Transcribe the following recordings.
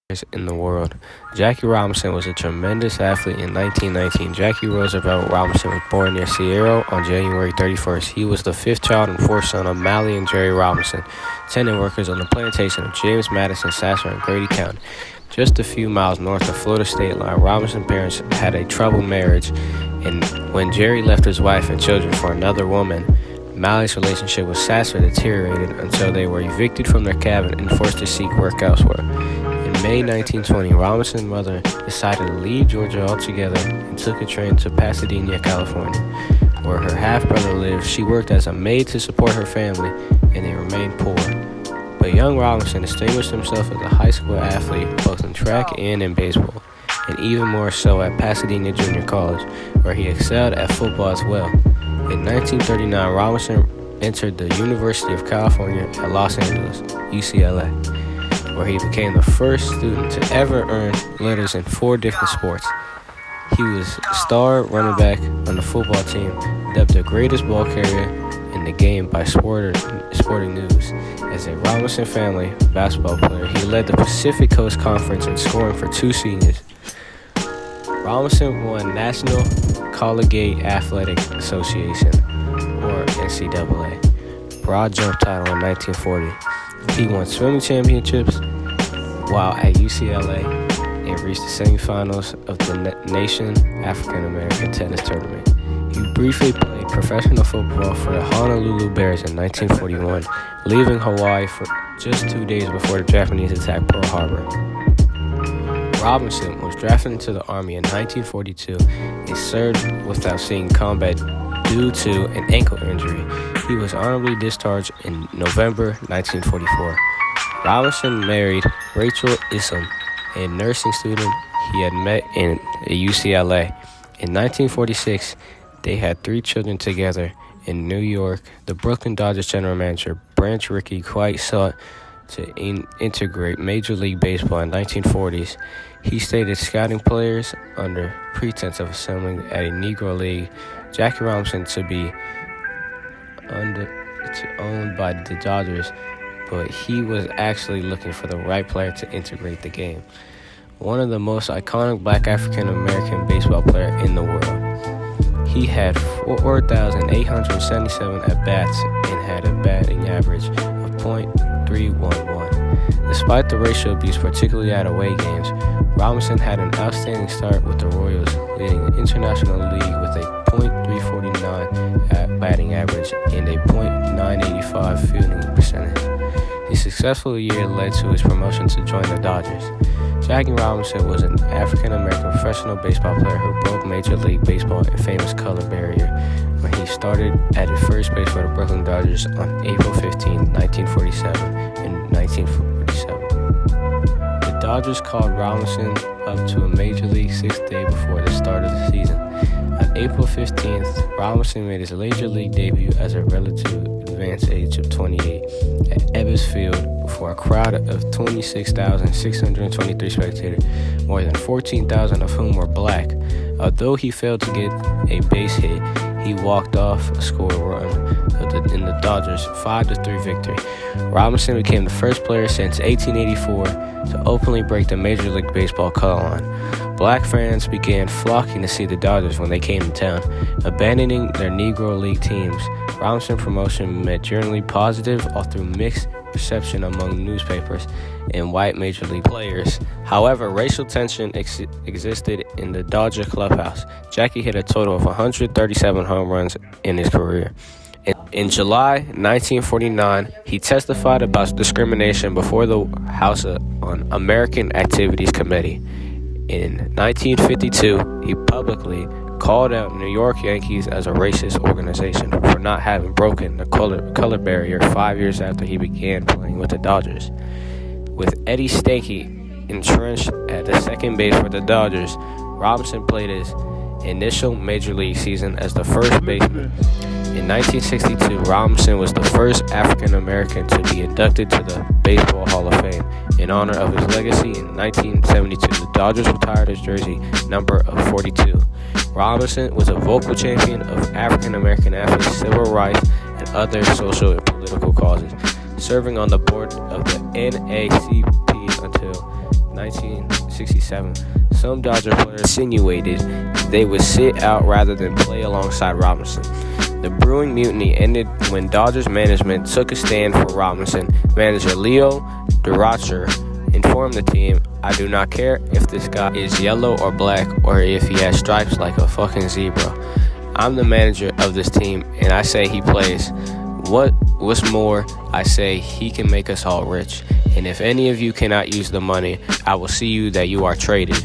in the world. Jackie Robinson was a tremendous athlete in 1919. Jackie Roosevelt Robinson was born near Sierra on January 31st. He was the fifth child and fourth son of Mally and Jerry Robinson, tenant workers on the plantation of James Madison Sasser in Grady County. Just a few miles north of Florida state line, Robinson's parents had a troubled marriage, and when Jerry left his wife and children for another woman, Mally's relationship with Sasser deteriorated until they were evicted from their cabin and forced to seek work elsewhere. In May 1920, Robinson's mother decided to leave Georgia altogether and took a train to Pasadena, California, where her half-brother lived. She worked as a maid to support her family, and they remained poor. But young Robinson distinguished himself as a high school athlete, both in track and in baseball, and even more so at Pasadena Junior College, where he excelled at football as well. In 1939, Robinson entered the University of California at Los Angeles, UCLA, where he became the first student to ever earn letters in 4 different sports. He was star running back on the football team, dubbed the greatest ball carrier in the game by Sporting News. As a Robinson family basketball player, he led the Pacific Coast Conference in scoring for 2 seniors. Robinson won National Collegiate Athletic Association, or NCAA, broad jump title in 1940. He won swimming championships while at UCLA and reached the semifinals of the Nation African American Tennis Tournament. He briefly played professional football for the Honolulu Bears in 1941, leaving Hawaii for just 2 days before the Japanese attacked Pearl Harbor. Robinson was drafted into the Army in 1942 and served without seeing combat due to an ankle injury. He was honorably discharged in November 1944. Robinson married Rachel Isom, a nursing student he had met in UCLA. In 1946, they had 3 children together. In New York, the Brooklyn Dodgers general manager, Branch Rickey, quite sought to integrate Major League Baseball in the 1940s. He stated scouting players under pretense of assembling at a Negro League. Jackie Robinson to be owned by the Dodgers, but he was actually looking for the right player to integrate the game. One of the most iconic black African-American baseball player in the world. He had 4,877 at-bats and had a batting average of .311. Despite the racial abuse, particularly at away games, Robinson had an outstanding start with the Royals, leading the International League with a .349 batting average and a .985 fielding percentage. His successful year led to his promotion to join the Dodgers. Jackie Robinson was an African-American professional baseball player who broke Major League Baseball and famous color barrier when he started at first base for the Brooklyn Dodgers on April 15, 1947 and 1947. The Dodgers called Robinson up to a Major League 6th day before the start of the season. On April 15th, Robinson made his Major League debut as a relative advanced age of 28 at Ebbets Field before a crowd of 26,623 spectators, more than 14,000 of whom were black. Although he failed to get a base hit, he walked off a score run in the Dodgers' 5-3 victory. Robinson became the first player since 1884 to openly break the Major League Baseball color line. Black fans began flocking to see the Dodgers when they came to town. Abandoning their Negro League teams, Robinson's promotion met generally positive, although mixed reception among newspapers and white Major League players. However, racial tension existed in the Dodger clubhouse. Jackie hit a total of 137 home runs in his career. In July 1949, he testified about discrimination before the House Un-American Activities Committee. In 1952, he publicly called out New York Yankees as a racist organization for not having broken the color barrier 5 years after he began playing with the Dodgers. With Eddie Stanky entrenched at the second base for the Dodgers, Robinson played his initial Major League season as the first baseman. In 1962, Robinson was the first African-American to be inducted to the Baseball Hall of Fame. In honor of his legacy, in 1972, the Dodgers retired his jersey number of 42. Robinson was a vocal champion of African-American athletes, civil rights, and other social and political causes, serving on the board of the NAACP until 1967, some Dodger players insinuated they would sit out rather than play alongside Robinson. The brewing mutiny ended when Dodgers management took a stand for Robinson. Manager Leo Durocher informed the team, "I do not care if this guy is yellow or black or if he has stripes like a fucking zebra. I'm the manager of this team and I say he plays. What's more, I say he can make us all rich. And if any of you cannot use the money, I will see you that you are traded."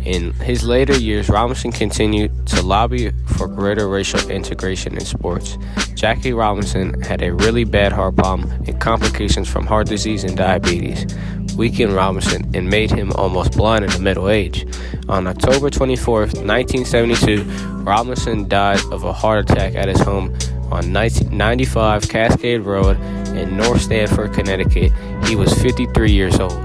In his later years, Robinson continued to lobby for greater racial integration in sports. Jackie Robinson had a really bad heart problem and complications from heart disease and diabetes weakened Robinson and made him almost blind in the middle age. On October 24th, 1972, Robinson died of a heart attack at his home on 95 Cascade Road in North Stamford, Connecticut. He was 53 years old.